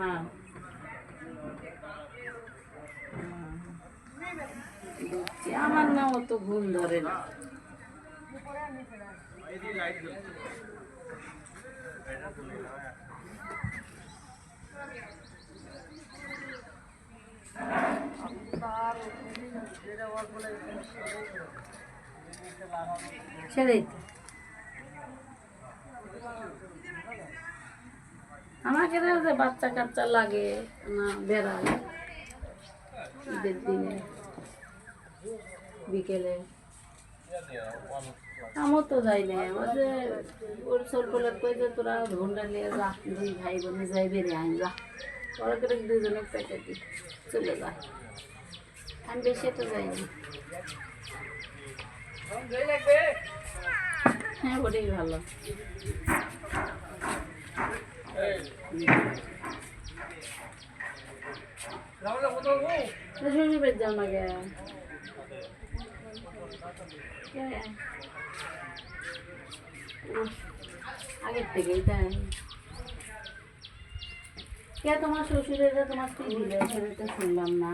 না আমার না অত ঘুম ধরে না। সেটাই তো আমাকে যে বাচ্চা কাচ্চা লাগে না বেড়ায় ঈদের দিনে বিকেলে আমার তো যাই না ও যে ওর সরকলের কই যে তোরা ঘন্টা নিয়ে যা দুই ভাই বোনে যাই বেরিয়ে আইন যা ওরা করে দুজনে প্যাকেটে চলে যায় আমি বেশি তো যাই না। হ্যাঁ ওটাই ভালো। শ্বশুর যাও না গে আগের থেকেই তাই কে তোমার শ্বশুরের তোমার কি দিলে সেটা তো শুনলাম না।